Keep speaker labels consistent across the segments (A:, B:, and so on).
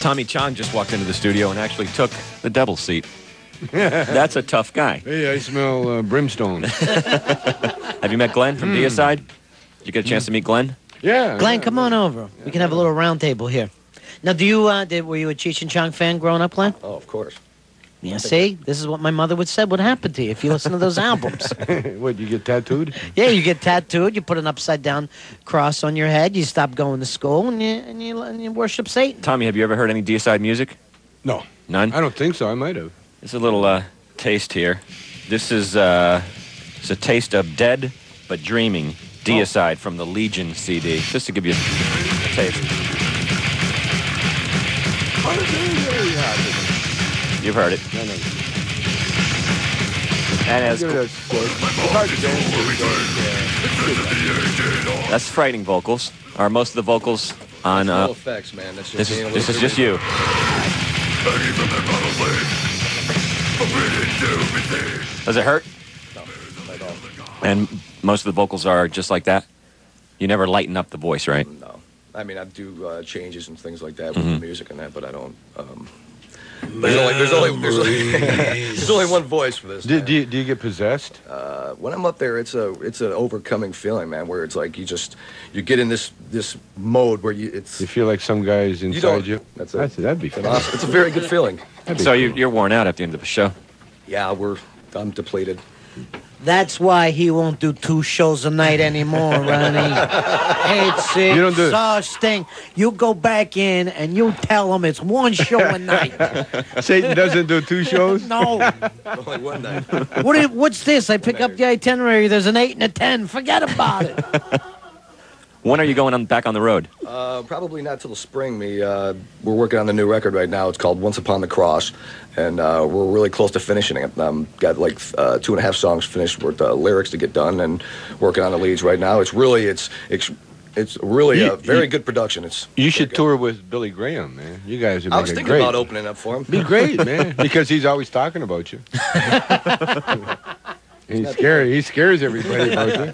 A: Tommy Chong just walked into the studio and actually took the devil's seat. That's a tough guy.
B: Hey, I smell brimstone.
A: Have you met Glenn from Deicide? Did you get a chance to meet Glenn?
B: Yeah.
C: Glenn, come on over. We can have a little round table here. Now, were you a Cheech and Chong fan growing up, Glenn?
D: Oh, of course.
C: Yeah, see? This is what my mother would say would happen to you if you listen to those albums.
B: What, you get tattooed?
C: Yeah, you get tattooed, you put an upside-down cross on your head, you stop going to school, and you worship Satan.
A: Tommy, have you ever heard any Deicide music?
B: No.
A: None?
B: I don't think so. I might have.
A: There's a little taste here. This is it's a taste of Dead But Dreaming, Deicide from the Legion CD. Just to give you a taste. You've heard it.
B: No.
A: And as that's frightening vocals. Are most of the vocals on?
D: No effects, man. That's just
A: this is just you. Does it hurt?
D: No, not at all.
A: And most of the vocals are just like that? You never lighten up the voice, right?
D: No. I mean, I do changes and things like that with the music and that, but I don't. There's only one voice for this.
B: Do you get possessed?
D: When I'm up there, it's an overcoming feeling, man. Where it's like you get in this mode where you
B: feel like some guy is inside you.
D: That's it.
B: That'd be fun.
D: Awesome. It's a very good feeling.
A: So you're worn out at the end of the show.
D: Yeah, I'm depleted.
C: That's why he won't do 2 shows a night anymore, Ronnie. It's exhausting. You go back in and you tell him it's 1 show a night.
B: Satan doesn't do 2 shows?
C: No.
D: Only one night.
C: What's this? I pick up the itinerary. There's an 8 and a 10. Forget about it.
A: When are you going back on the road?
D: Probably not till the spring. We're working on the new record right now. It's called Once Upon the Cross, and we're really close to finishing it. Got like 2.5 songs finished with lyrics to get done, and working on the leads right now. It's really a very good production.
B: You should tour with Billy Graham, man. You guys would make
D: I was thinking about opening up for him.
B: Be great, man, because he's always talking about you. He's scary. He scares everybody about you.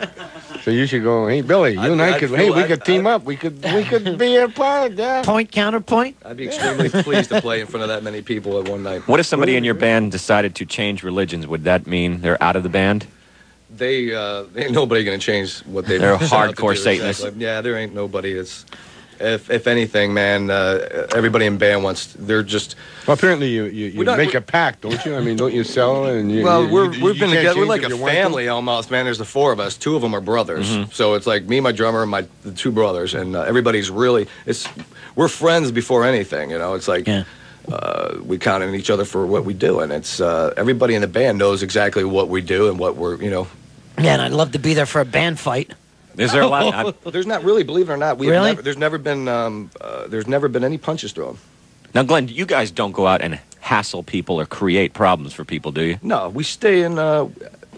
B: So you should go, hey, Billy, you and I could, we could team up. We could be a part, yeah.
C: Point, counterpoint.
D: I'd be extremely pleased to play in front of that many people at one night.
A: What if somebody in your band decided to change religions? Would that mean they're out of the band?
D: They ain't nobody going to change what they've
A: They're hardcore Satanists.
D: Exactly. Yeah, there ain't nobody. If anything, man, everybody in band they're just...
B: Well, apparently you make a pact, don't you? I mean, don't you sell and you...
D: Well, we've been together. We're like a family almost, man. There's the 4 of us. 2 of them are brothers. So it's like me, my drummer, and the 2 brothers. And everybody's really... We're friends before anything, you know? It's like... Yeah. We count on each other for what we do. And it's... everybody in the band knows exactly what we do and what we're, you know...
C: Yeah, and I'd love to be there for a band fight.
A: Is there a lot?
D: There's not really, believe it or not.
C: Really?
D: There's never been any punches thrown.
A: Now, Glenn, you guys don't go out and hassle people or create problems for people, do you?
D: No, we stay in our own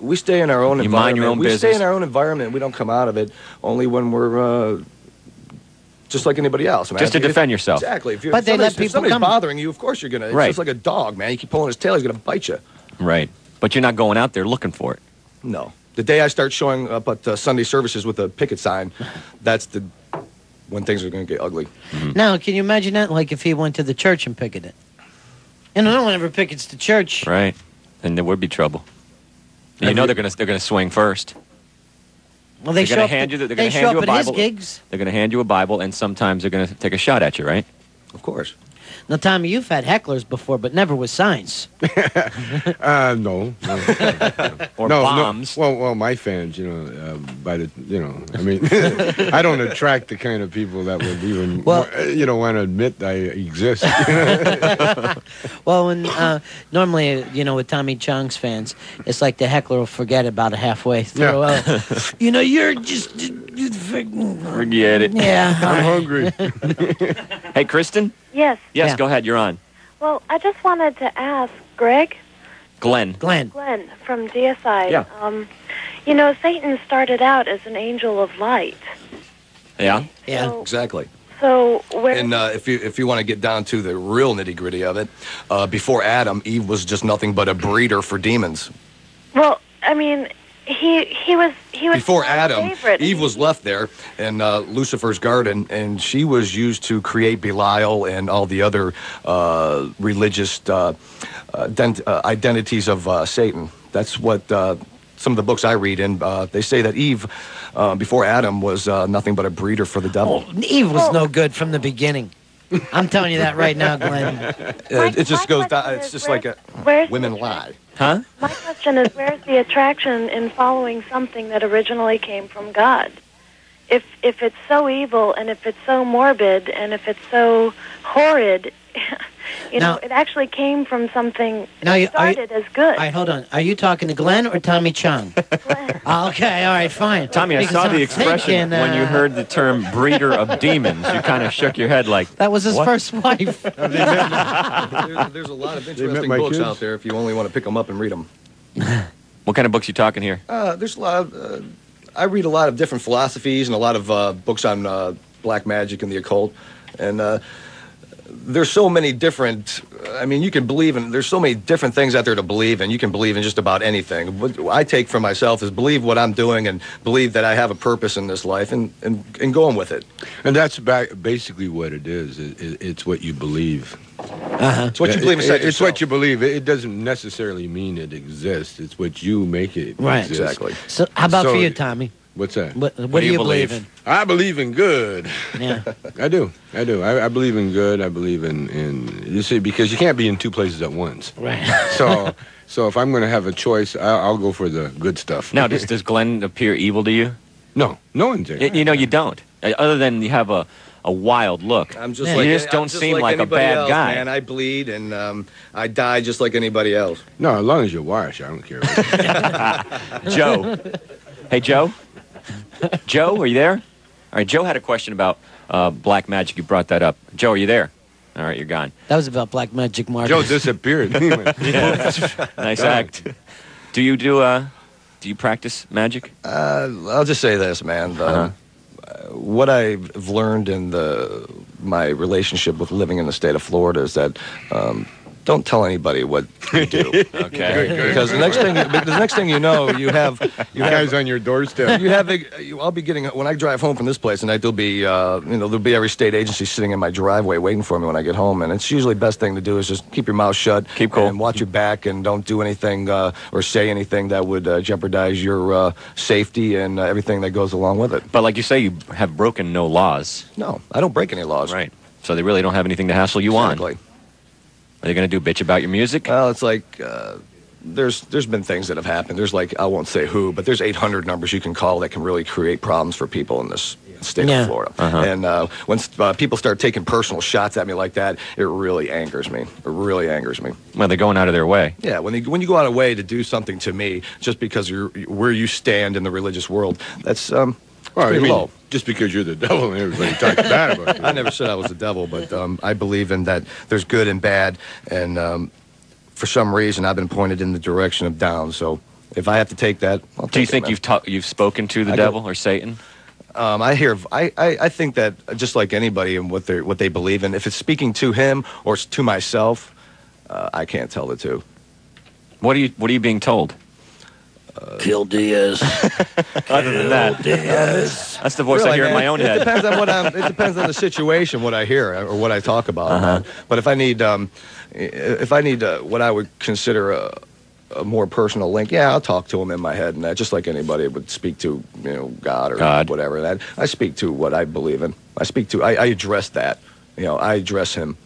D: environment.
A: You mind your own business.
D: We stay in our own environment. We don't come out of it only when we're just like anybody else. Man.
A: Just to defend yourself.
D: Exactly. If somebody's bothering you, of course you're gonna. It's just like a dog, man. You keep pulling his tail, he's gonna bite you.
A: Right, but you're not going out there looking for it.
D: No. The day I start showing up at Sunday services with a picket sign, that's when things are going to get ugly.
C: Now, can you imagine that? Like if he went to the church and picketed it. And no one ever pickets the church.
A: Right. Then there would be trouble. You know they're going to swing first.
C: Well, they show up at his gigs.
A: They're going to hand you a Bible, and sometimes they're going to take a shot at you, right?
D: Of course.
C: Now, Tommy, you've had hecklers before, but never with signs.
B: No.
A: Or bombs.
B: No. Well, my fans, you know, I mean, I don't attract the kind of people that would even, want to admit I exist.
C: Well, normally, with Tommy Chong's fans, it's like the heckler will forget about it halfway through.
B: Yeah.
C: You're just...
A: Forget it.
C: Yeah.
B: I'm hungry.
A: Hey, Kristen?
E: Yes.
A: Yes,
C: Yeah.
A: Go ahead. You're on.
E: Well, I just wanted to ask Greg.
A: Glenn
E: From Deicide.
A: Yeah.
E: Satan started out as an angel of light.
A: Yeah?
C: Yeah.
D: Exactly.
E: So where...
D: And if you want to get down to the real nitty-gritty of it, before Adam, Eve was just nothing but a breeder for demons.
E: Well, I mean, he was
D: before
E: my
D: Adam.
E: favorite.
D: Eve was left there in Lucifer's garden, and she was used to create Belial and all the other religious identities of Satan. That's what some of the books I read in. They say that Eve, before Adam, was nothing but a breeder for the devil.
C: Oh, Eve was no good from the beginning. I'm telling you that right now, Glenn.
D: It just goes down. It's just like women lie.
A: Huh?
E: My question is, where's the attraction in following something that originally came from God? If it's so evil, and if it's so morbid, and if it's so horrid,
C: Now,
E: it actually came from something
C: Now,
E: that started as good.
C: All right, hold on. Are you talking to Glenn or Tommy Chong?
E: Glenn.
C: Okay, all right, fine.
A: Tommy, I
C: Because
A: saw the
C: I'm
A: expression
C: thinking,
A: when you heard the term breeder of demons. You kind of shook your head like,
C: that was his
A: what?
C: first wife.
D: There's a lot of interesting
B: my
D: books
B: kids?
D: out there if you only want to pick them up and read them.
A: What kind of books you talking here?
D: There's a lot of. I read a lot of different philosophies and a lot of books on black magic and the occult, and there's so many different. I mean, you can believe in. There's so many different things out there to believe in. You can believe in just about anything. What I take for myself is believe what I'm doing and believe that I have a purpose in this life and going with it.
B: And that's basically what it is. It's what you believe.
D: It's what you believe inside
B: It's
D: yourself.
B: what you believe. It doesn't necessarily mean it exists. It's what you make it
C: Right.
B: exist.
D: Exactly.
C: So, how about
B: So-
C: for you, Tommy?
B: What's that?
C: What do you believe in?
B: I believe in good.
C: Yeah.
B: I do. I believe in good. I believe in you see, because you can't be in two places at once.
C: Right.
B: So if I'm going to have a choice, I'll go for the good stuff.
A: Now, does Glenn appear evil to you?
B: No one's there.
A: You know, you don't. Other than you have a wild look.
D: I'm just
C: Yeah.
D: like
A: You just don't
D: I'm just
A: seem like a
D: anybody
A: bad
D: else,
A: guy.
D: Man, I bleed and I die just like anybody else.
B: No, as long as you wash, I don't care.
A: Joe. Hey, Joe? Joe, are you there? All right, Joe had a question about black magic. You brought that up. Joe, are you there? All right, you're gone.
C: That was about black magic, Mark.
B: Joe disappeared.
A: Nice act. Do you practice magic?
D: I'll just say this, man. What I've learned in my relationship with living in the state of Florida is that don't tell anybody what you do.
A: Okay.
D: Because the next thing you know, you have
B: Guys on your doorstep.
D: I'll be getting when I drive home from this place tonight. There'll be every state agency sitting in my driveway waiting for me when I get home, and it's usually the best thing to do is just keep your mouth shut,
A: Keep cool,
D: and watch your back, and don't do anything or say anything that would jeopardize your safety and everything that goes along with it.
A: But like you say, you have broken no laws.
D: No, I don't break any laws.
A: Right. So they really don't have anything to hassle you on.
D: Exactly.
A: Are they going to do bitch about your music?
D: Well, it's like there's been things that have happened. There's like, I won't say who, but there's 800 numbers you can call that can really create problems for people in this state of Florida. And when people start taking personal shots at me like that, it really angers me. It really angers me.
A: Well, they're going out of their way.
D: Yeah, when you go out of way to do something to me just because you're where you stand in the religious world, that's pretty low.
B: Just because you're the devil and everybody talks bad about you.
D: I never said I was the devil, but I believe in that there's good and bad, and for some reason I've been pointed in the direction of down. So if I have to take that, I'll take
A: Do you
D: it,
A: think
D: man.
A: you've spoken to the devil or Satan?
D: I think that just like anybody and what they believe in, if it's speaking to him or to myself, I can't tell the two.
A: What are you being told?
C: Kill Diaz.
A: Other than that, that's the voice I hear in my own
D: It
A: head.
D: depends on it depends on the situation, what I hear or what I talk about. But if I need what I would consider a more personal link, yeah, I'll talk to him in my head, and that just like anybody would speak to, God or whatever. That I speak to what I believe in. I address that. I address him.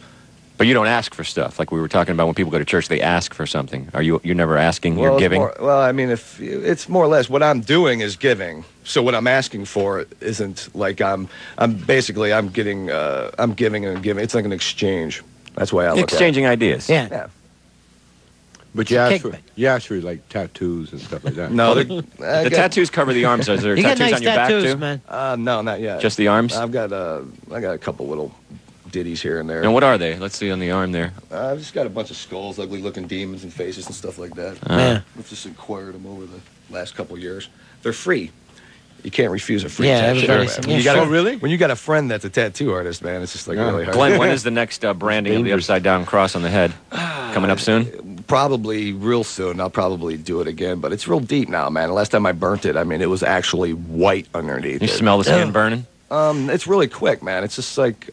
A: But you don't ask for stuff like we were talking about when people go to church. They ask for something. You're never asking. You're giving.
D: I mean, if it's more or less what I'm doing is giving. So what I'm asking for isn't like I'm giving and giving. It's like an exchange. That's why I look
A: Exchanging ideas.
C: Yeah.
B: But you ask for like tattoos and stuff like that.
D: No,
A: The tattoos cover the arms. Is there
C: You got
A: tattoos
C: nice
A: on your back
C: tattoos,
A: too?
C: man.
D: no, not yet.
A: Just the arms.
D: I got a couple little ditties here and there.
A: And what are they? Let's see on the arm there.
D: I've just got a bunch of skulls, ugly-looking demons and faces and stuff like that.
C: Yeah.
D: I've just acquired them over the last couple of years. They're free. You can't refuse a free
C: Yeah,
D: tattoo.
C: everybody's-
D: man.
C: yeah,
D: You gotta-
B: sure. Really?
D: When you got a friend that's a tattoo artist, man, it's just like really hard.
A: Glenn, when is the next branding of the upside down cross on the head coming up soon?
D: probably real soon. I'll probably do it again, but it's real deep now, man. The last time I burnt it, I mean, it was actually white underneath.
A: You smell the skin burning?
D: It's really quick, man. It's just like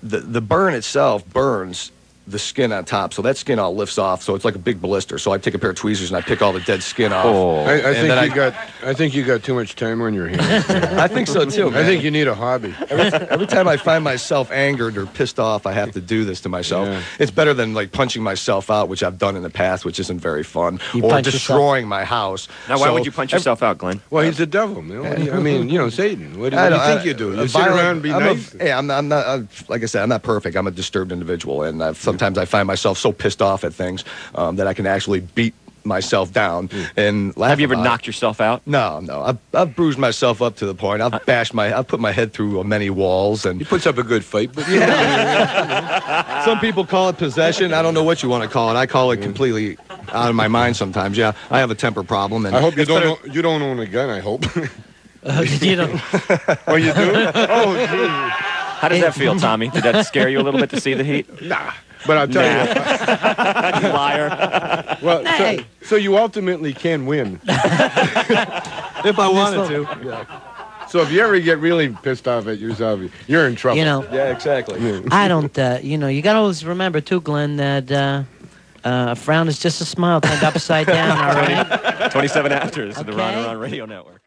D: the burn itself burns the skin on top, so that skin all lifts off, so it's like a big blister. So I take a pair of tweezers and I pick all the dead skin off.
A: Oh.
B: I think you got too much time on your hands.
D: I think so too, man.
B: I think you need a hobby.
D: Every time I find myself angered or pissed off, I have to do this to myself.
B: Yeah.
D: It's better than like punching myself out, which I've done in the past, which isn't very fun,
C: You
D: or
C: punch
D: destroying my house.
A: Now, why would you punch yourself out, Glenn?
B: Well, he's the devil, man. I mean, you know, Satan. What do you think you do? You sit around and be nice?
D: I'm not. Like I said, I'm not perfect. I'm a disturbed individual, and sometimes I find myself so pissed off at things that I can actually beat myself down and laugh.
A: Have you ever
D: about
A: knocked yourself out?
D: No. I've bruised myself up to the point. I've put my head through many walls, and
B: He puts up a good fight, but
D: some people call it possession. I don't know what you want to call it. I call it completely out of my mind sometimes. Yeah, I have a temper problem, and
B: I hope you don't own a gun. I hope.
C: You don't.
B: Oh, you do? Oh, geez.
A: How does that feel, Tommy? Did that scare you a little bit to see the heat?
B: Nah. But I'll tell
A: You liar.
B: you. Well, so you ultimately can win.
D: if I wanted to. Yeah.
B: So if you ever get really pissed off at yourself, you're in trouble.
C: You know.
D: Yeah, exactly.
C: I don't. You got to always remember too, Glenn, that a frown is just a smile turned upside down. All right.
A: 27 after. This is the
C: Okay.
A: RON&RON Radio Network.